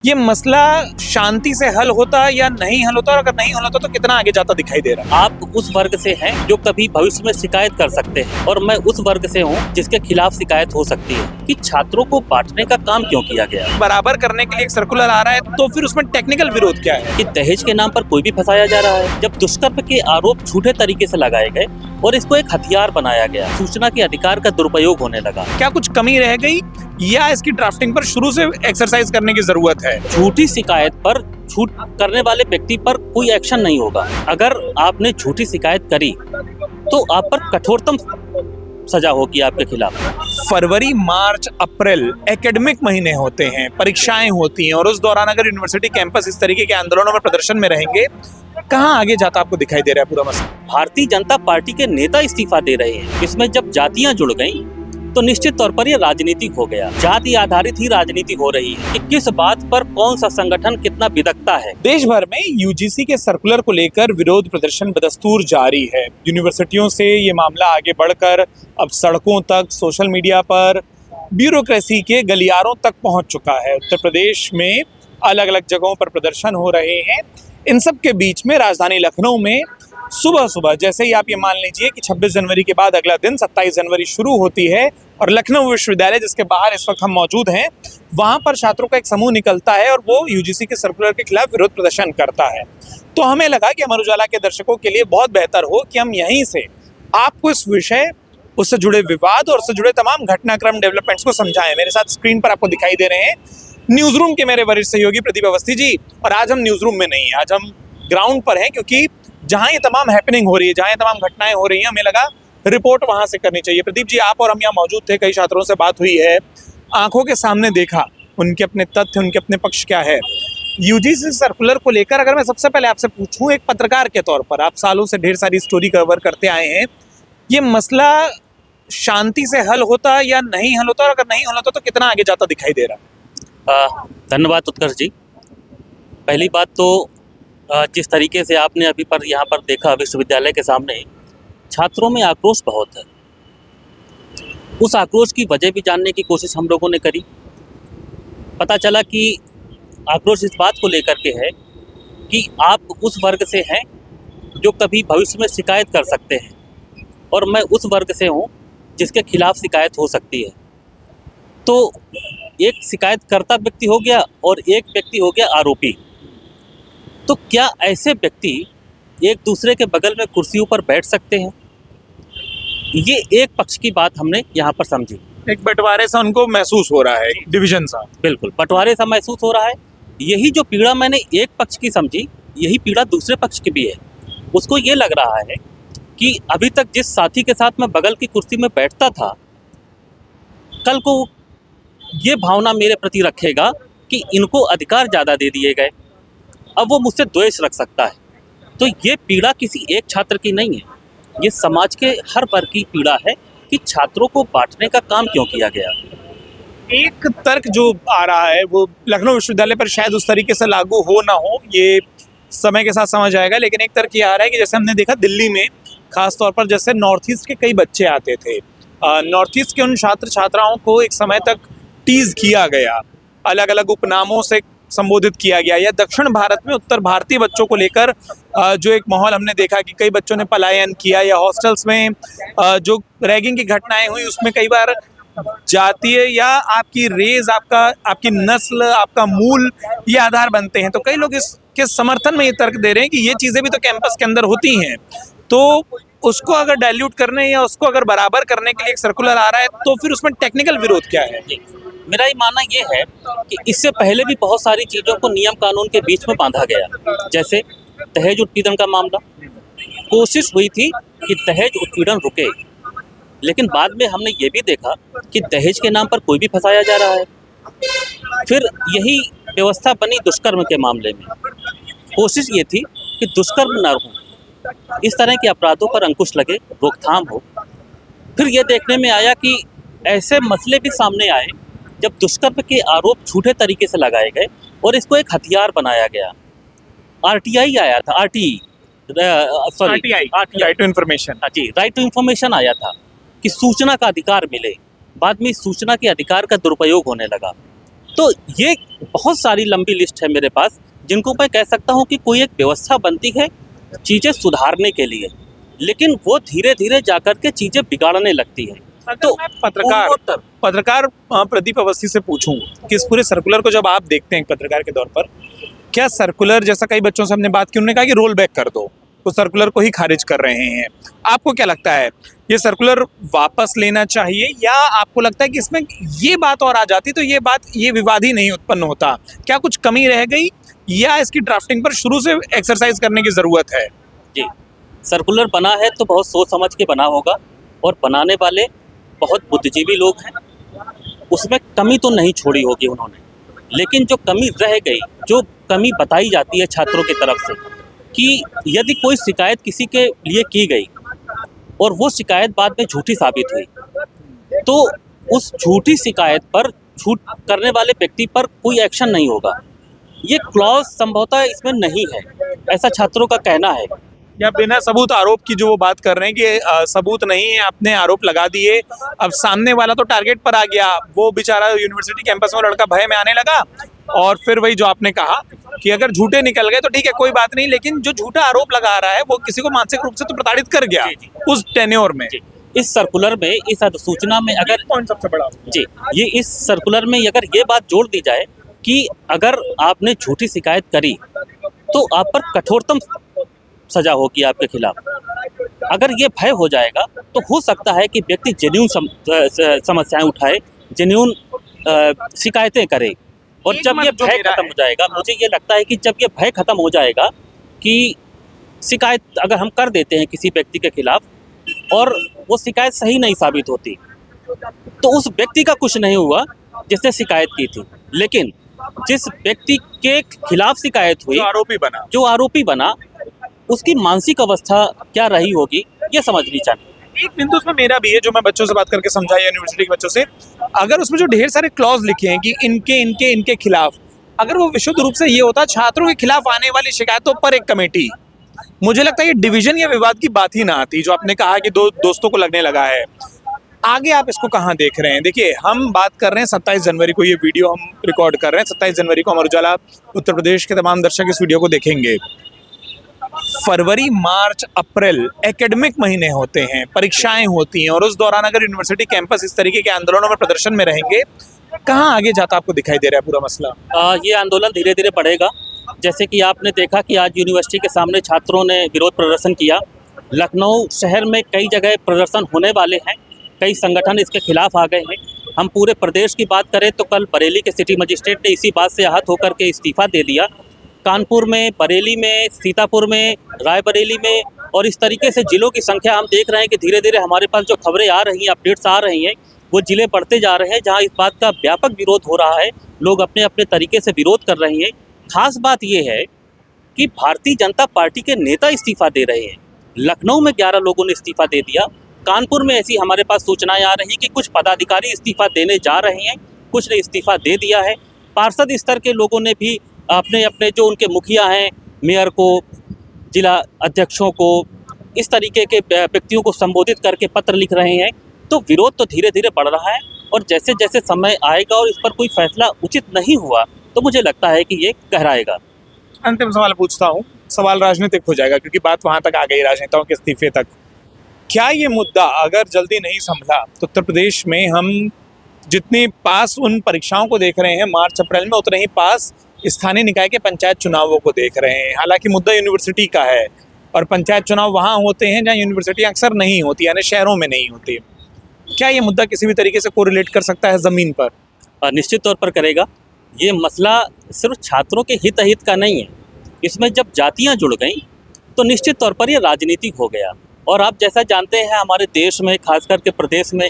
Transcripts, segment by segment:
ये मसला शांति से हल होता या नहीं हल होता, और अगर नहीं हल होता तो कितना आगे जाता दिखाई दे रहा है? आप उस वर्ग से हैं जो कभी भविष्य में शिकायत कर सकते हैं, और मैं उस वर्ग से हूँ जिसके खिलाफ शिकायत हो सकती है कि छात्रों को बांटने का काम क्यों किया गया। बराबर करने के लिए एक सर्कुलर आ रहा है, तो फिर उसमें टेक्निकल विरोध क्या है? कि दहेज के नाम पर कोई भी फंसाया जा रहा है, जब दुष्कर्म के आरोप झूठे तरीके से लगाए गए और इसको एक हथियार बनाया गया, सूचना के अधिकार का दुरुपयोग होने लगा। क्या कुछ कमी रह गई या इसकी ड्राफ्टिंग पर शुरू से एक्सरसाइज करने की जरूरत है? झूठी शिकायत पर झूठ करने वाले व्यक्ति पर कोई एक्शन नहीं होगा। अगर आपने झूठी शिकायत करी तो आप पर कठोरतम सजा होगी आपके खिलाफ। फरवरी, मार्च, अप्रैल एकेडमिक महीने होते हैं, परीक्षाएं होती हैं, और उस दौरान अगर यूनिवर्सिटी कैंपस इस तरीके के आंदोलनों में प्रदर्शन में रहेंगे, कहाँ आगे जाता आपको दिखाई दे रहा है पूरा मसला? भारतीय जनता पार्टी के नेता इस्तीफा दे रहे हैं। इसमें जब जातियां जुड़ गईं तो निश्चित तौर पर यह राजनीतिक हो गया। जाति आधारित ही राजनीति हो रही है कि किस बात पर कौन सा संगठन कितना बिदकता है। देश भर में यूजीसी के सर्कुलर को लेकर विरोध प्रदर्शन बदस्तूर जारी है। यूनिवर्सिटियों से ये मामला आगे बढ़कर अब सड़कों तक, सोशल मीडिया पर, ब्यूरोक्रेसी के गलियारों तक पहुंच चुका है। उत्तर प्रदेश में अलग अलग जगहों पर प्रदर्शन हो रहे हैं। इन सब के बीच में राजधानी लखनऊ में सुबह सुबह, जैसे ही आप ये मान लीजिए कि 26 जनवरी के बाद अगला दिन 27 जनवरी शुरू होती है, और लखनऊ विश्वविद्यालय जिसके बाहर इस वक्त हम मौजूद हैं, वहां पर छात्रों का एक समूह निकलता है और वो यूजीसी के सर्कुलर के खिलाफ विरोध प्रदर्शन करता है। तो हमें लगा कि अमर उजाला के दर्शकों के लिए बहुत बेहतर हो कि हम यहीं से आपको इस विषय, उससे जुड़े विवाद और उससे जुड़े तमाम घटनाक्रम, डेवलपमेंट्स को समझाएं। मेरे साथ स्क्रीन पर आपको दिखाई दे रहे हैं न्यूज रूम के मेरे वरिष्ठ सहयोगी प्रदीप अवस्थी जी, और आज हम न्यूज रूम में नहीं है, आज हम ग्राउंड पर हैं, क्योंकि जहां ये तमाम हैपनिंग हो रही है, जहां ये तमाम घटनाएं हो रही हैं, हमें लगा रिपोर्ट वहां से करनी चाहिए। प्रदीप जी, आप और हम यहाँ मौजूद थे, कई छात्रों से बात हुई है, आंखों के सामने देखा उनके अपने तथ्य, उनके अपने पक्ष क्या है। यूजीसी सर्कुलर को लेकर अगर मैं सबसे पहले आपसे पूछूं, एक पत्रकार के तौर पर, आप सालों से ढेर सारी स्टोरी कवर करते आए हैं, ये मसला शांति से हल होता या नहीं हल होता, और अगर नहीं हल होता तो कितना आगे जाता दिखाई दे रहा है? धन्यवाद उत्कर्ष जी। पहली बात तो जिस तरीके से आपने अभी पर यहाँ पर देखा, विश्वविद्यालय के सामने छात्रों में आक्रोश बहुत है। उस आक्रोश की वजह भी जानने की कोशिश हम लोगों ने करी। पता चला कि आक्रोश इस बात को लेकर के है कि आप उस वर्ग से हैं जो कभी भविष्य में शिकायत कर सकते हैं, और मैं उस वर्ग से हूँ जिसके खिलाफ शिकायत हो सकती है। तो एक शिकायतकर्ता व्यक्ति हो गया और एक व्यक्ति हो गया आरोपी। तो क्या ऐसे व्यक्ति एक दूसरे के बगल में कुर्सियों पर बैठ सकते हैं? ये एक पक्ष की बात हमने यहाँ पर समझी। एक बंटवारे सा उनको महसूस हो रहा है, डिवीजन सा। बिल्कुल बंटवारे सा महसूस हो रहा है। यही जो पीड़ा मैंने एक पक्ष की समझी, यही पीड़ा दूसरे पक्ष की भी है। उसको ये लग रहा है कि अभी तक जिस साथी के साथ मैं बगल की कुर्सी में बैठता था, कल को ये भावना मेरे प्रति रखेगा कि इनको अधिकार ज़्यादा दे दिए गए, अब वो मुझसे द्वेष रख सकता है। तो ये पीड़ा किसी एक छात्र की नहीं है, ये समाज के हर वर्ग की पीड़ा है कि छात्रों को बांटने का काम क्यों किया गया। एक तर्क जो आ रहा है वो लखनऊ विश्वविद्यालय पर शायद उस तरीके से लागू हो ना हो, ये समय के साथ समझ आएगा, लेकिन एक तर्क ये आ रहा है कि जैसे हमने देखा दिल्ली में, खास तौर पर जैसे नॉर्थ ईस्ट के कई बच्चे आते थे, नॉर्थ ईस्ट के उन छात्र छात्राओं को एक समय तक टीज किया गया, अलग अलग उपनामों से संबोधित किया गया, या दक्षिण भारत में उत्तर भारतीय बच्चों को लेकर जो एक माहौल हमने देखा कि कई बच्चों ने पलायन किया, या हॉस्टल्स में जो रैगिंग की घटनाएं हुई उसमें कई बार जातीय या आपकी रेस, आपकी नस्ल, आपका मूल, ये आधार बनते हैं। तो कई लोग इसके समर्थन में ये तर्क दे रहे हैं कि ये चीजें भी तो कैंपस के अंदर होती हैं, तो उसको अगर डाइल्यूट करने या उसको अगर बराबर करने के लिए एक सर्कुलर आ रहा है, तो फिर उसमें टेक्निकल विरोध क्या है? मेरा ये मानना ये है कि इससे पहले भी बहुत सारी चीज़ों को नियम कानून के बीच में बांधा गया। जैसे दहेज उत्पीड़न का मामला, कोशिश हुई थी कि दहेज उत्पीड़न रुके, लेकिन बाद में हमने ये भी देखा कि दहेज के नाम पर कोई भी फंसाया जा रहा है। फिर यही व्यवस्था बनी दुष्कर्म के मामले में। कोशिश ये थी कि दुष्कर्म न हो, इस तरह के अपराधों पर अंकुश लगे, रोकथाम हो। फिर ये देखने में आया कि ऐसे मसले भी सामने आए जब दुष्कर्म के आरोप झूठे तरीके से लगाए गए और इसको एक हथियार बनाया गया। आरटीआई आया था, राइट टू इन्फॉर्मेशन। हाँ जी, राइट टू इन्फॉर्मेशन आया था कि सूचना का अधिकार मिले। बाद में इस सूचना के अधिकार का दुरुपयोग होने लगा। तो ये बहुत सारी लंबी लिस्ट है मेरे पास, जिनको मैं कह सकता हूँ कि कोई एक व्यवस्था बनती है चीज़ें सुधारने के लिए, लेकिन वो धीरे धीरे जाकर के चीज़ें बिगाड़ने लगती है। तो मैं पत्रकार प्रदीप अवस्थी से पूछूं कि इस पूरे सर्कुलर को जब आप देखते हैं एक पत्रकार के तौर पर, क्या सर्कुलर, जैसा कई बच्चों से हमने बात की, उन्होंने कहा कि रोल बैक कर दो, तो सर्कुलर को ही खारिज कर रहे हैं, आपको क्या लगता है ये सर्कुलर वापस लेना चाहिए, या आपको लगता है कि इसमें ये बात और आ जाती तो ये विवाद ही नहीं उत्पन्न होता? क्या कुछ कमी रह गई, या इसकी ड्राफ्टिंग पर शुरू से एक्सरसाइज करने की जरूरत है? जी, सर्कुलर बना है तो बहुत सोच समझ के बना होगा, और बनाने वाले बहुत बुद्धिजीवी लोग हैं, उसमें कमी तो नहीं छोड़ी होगी उन्होंने। लेकिन जो कमी रह गई, जो कमी बताई जाती है छात्रों की तरफ से, कि यदि कोई शिकायत किसी के लिए की गई और वो शिकायत बाद में झूठी साबित हुई, तो उस झूठी शिकायत पर, झूठ करने वाले व्यक्ति पर कोई एक्शन नहीं होगा। ये क्लॉज संभवतः इसमें नहीं है, ऐसा छात्रों का कहना है। या बिना सबूत आरोप की जो वो बात कर रहे हैं कि सबूत नहीं है, आपने आरोप लगा दिए, अब सामने वाला तो टारगेट पर आ गया, वो बेचारा यूनिवर्सिटी कैंपस में लड़का भय में आने लगा, और फिर वही जो आपने कहा कि अगर झूठे निकल गए तो ठीक है, कोई बात नहीं, लेकिन जो झूठा आरोप लगा रहा है वो किसी को मानसिक रूप से तो प्रताड़ित कर गया उस टेन्योर में। इस सर्कुलर में, इस अधिसूचना में अगर पॉइंट सबसे बड़ा जी, ये इस सर्कुलर में अगर ये बात जोड़ दी जाए कि अगर आपने झूठी शिकायत करी तो आप पर कठोरतम सजा होगी आपके खिलाफ, अगर ये भय हो जाएगा तो हो सकता है कि व्यक्ति जेन्युइन समस्याएं उठाए, जेन्युइन शिकायतें करे। और जब ये भय खत्म हो जाएगा, मुझे ये लगता है कि जब ये भय खत्म हो जाएगा कि शिकायत अगर हम कर देते हैं किसी व्यक्ति के खिलाफ और वो शिकायत सही नहीं साबित होती, तो उस व्यक्ति का कुछ नहीं हुआ जिसने शिकायत की थी, लेकिन जिस व्यक्ति के खिलाफ शिकायत हुई, जो आरोपी बना, उसकी मानसिक अवस्था क्या रही होगी, ये समझनी चाहिए। एक बिंदु उसमें मेरा भी है, जो मैं बच्चों से बात करके समझाया यूनिवर्सिटी के बच्चों से, अगर उसमें जो ढेर सारे क्लॉज लिखे हैं कि इनके खिलाफ, अगर वो विशुद्ध रूप से ये होता छात्रों के खिलाफ आने वाली शिकायतों पर एक कमेटी, मुझे लगता है ये डिवीजन या विवाद की बात ही ना आती। जो आपने कहा कि दो दोस्तों को लगने लगा है, आगे आप इसको कहाँ देख रहे हैं? देखिए, हम बात कर रहे हैं 27 जनवरी को, ये वीडियो हम रिकॉर्ड कर रहे हैं 27 जनवरी को, अमर उजाला उत्तर प्रदेश के तमाम दर्शक इस वीडियो को देखेंगे। फरवरी, मार्च, अप्रैल एकेडमिक महीने होते हैं, परीक्षाएं होती हैं, और उस दौरान अगर यूनिवर्सिटी कैंपस इस तरीके के आंदोलनों में प्रदर्शन में रहेंगे, कहाँ आगे जाता आपको दिखाई दे रहा है पूरा मसला? ये आंदोलन धीरे धीरे बढ़ेगा। जैसे कि आपने देखा कि आज यूनिवर्सिटी के सामने छात्रों ने विरोध प्रदर्शन किया। लखनऊ शहर में कई जगह प्रदर्शन होने वाले हैं, कई संगठन इसके खिलाफ आ गए हैं। हम पूरे प्रदेश की बात करें तो कल बरेली के सिटी मजिस्ट्रेट ने इसी बात से आहत होकर के इस्तीफा दे दिया। कानपुर में, बरेली में, सीतापुर में, रायबरेली में, और इस तरीके से जिलों की संख्या हम देख रहे हैं कि धीरे धीरे हमारे पास जो खबरें आ रही हैं, अपडेट्स आ रही हैं, वो जिले बढ़ते जा रहे हैं जहां इस बात का व्यापक विरोध हो रहा है। लोग अपने अपने तरीके से विरोध कर रहे हैं। खास बात ये है कि भारतीय जनता पार्टी के नेता इस्तीफा दे रहे हैं। लखनऊ में 11 लोगों ने इस्तीफा दे दिया। कानपुर में ऐसी हमारे पास सूचनाएं आ रही कि कुछ पदाधिकारी इस्तीफा देने जा रहे हैं, कुछ ने इस्तीफा दे दिया है। पार्षद स्तर के लोगों ने भी अपने अपने जो उनके मुखिया हैं, मेयर को, जिला अध्यक्षों को, इस तरीके के व्यक्तियों को संबोधित करके पत्र लिख रहे हैं। तो विरोध तो धीरे धीरे बढ़ रहा है, और जैसे जैसे समय आएगा और इस पर कोई फैसला उचित नहीं हुआ तो मुझे लगता है कि ये गहराएगा। अंतिम सवाल पूछता हूँ, सवाल राजनीतिक हो जाएगा क्योंकि बात वहाँ तक आ गई, राजनेताओं के इस्तीफे तक। क्या ये मुद्दा अगर जल्दी नहीं संभला तो उत्तर प्रदेश में हम जितनी पास उन परीक्षाओं को देख रहे हैं मार्च अप्रैल में, उतने ही पास स्थानीय निकाय के पंचायत चुनावों को देख रहे हैं। हालांकि मुद्दा यूनिवर्सिटी का है, और पंचायत चुनाव वहाँ होते हैं जहाँ यूनिवर्सिटी अक्सर नहीं होती, यानी शहरों में नहीं होती। क्या ये मुद्दा किसी भी तरीके से कोरिलेट कर सकता है ज़मीन पर? निश्चित तौर पर करेगा। ये मसला सिर्फ छात्रों के हित का नहीं है, इसमें जब जातियाँ जुड़ गई तो निश्चित तौर पर ये राजनीतिक हो गया। और आप जैसा जानते हैं, हमारे देश में, खास करके प्रदेश में,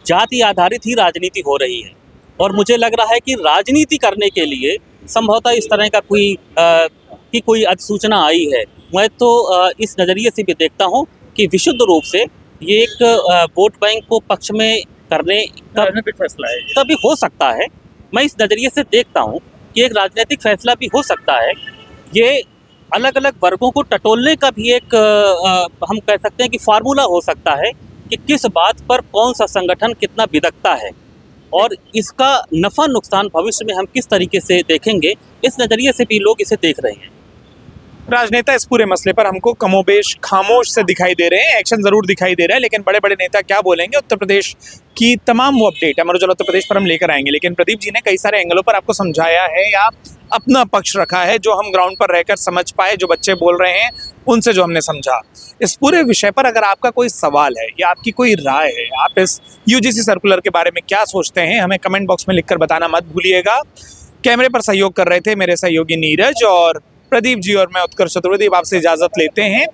जाति आधारित ही राजनीति हो रही है। और मुझे लग रहा है कि राजनीति करने के लिए संभवतः इस तरह का कोई अधिसूचना आई है। मैं तो इस नज़रिए से भी देखता हूँ कि विशुद्ध रूप से ये एक वोट बैंक को पक्ष में करने का राजनीतिक फैसला है, तभी हो सकता है। मैं इस नज़रिए से देखता हूँ कि एक राजनीतिक फैसला भी हो सकता है। ये अलग अलग वर्गों को टटोलने का भी एक हम कह सकते हैं कि फार्मूला हो सकता है कि किस बात पर कौन सा संगठन कितना बिदकता है। और इसका नफ़ा नुकसान भविष्य में हम किस तरीके से देखेंगे, इस नज़रिए से भी लोग इसे देख रहे हैं। राजनेता इस पूरे मसले पर हमको कमोबेश खामोश से दिखाई दे रहे हैं, एक्शन जरूर दिखाई दे रहा है, लेकिन बड़े बड़े नेता क्या बोलेंगे उत्तर प्रदेश की तमाम वो अपडेट अमर उजाला उत्तर प्रदेश पर हम लेकर आएंगे। लेकिन प्रदीप जी ने कई सारे एंगलों पर आपको समझाया है या अपना पक्ष रखा है, जो हम ग्राउंड पर रहकर समझ पाए, जो बच्चे बोल रहे हैं उनसे जो हमने समझा। इस पूरे विषय पर अगर आपका कोई सवाल है या आपकी कोई राय है, आप इस यूजीसी सर्कुलर के बारे में क्या सोचते हैं, हमें कमेंट बॉक्स में लिखकर बताना मत भूलिएगा। कैमरे पर सहयोग कर रहे थे मेरे सहयोगी नीरज और प्रदीप जी, और मैं उत्कर्ष चतुर्वेदी आपसे इजाजत लेते हैं।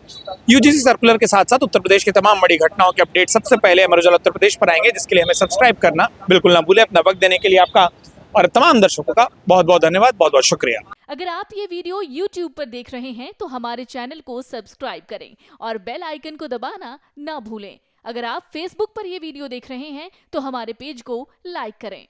यूजीसी सर्कुलर के साथ साथ उत्तर प्रदेश की तमाम बड़ी घटनाओं के अपडेट सबसे पहले अमर उजाला उत्तर प्रदेश पर आएंगे, जिसके लिए हमें सब्सक्राइब करना बिल्कुल ना भूलें। अपना वक्त देने के लिए आपका और तमाम दर्शकों का बहुत बहुत धन्यवाद, बहुत बहुत शुक्रिया। अगर आप ये वीडियो YouTube पर देख रहे हैं तो हमारे चैनल को सब्सक्राइब करें और बेल आइकन को दबाना ना भूलें। अगर आप Facebook पर ये वीडियो देख रहे हैं तो हमारे पेज को लाइक करें।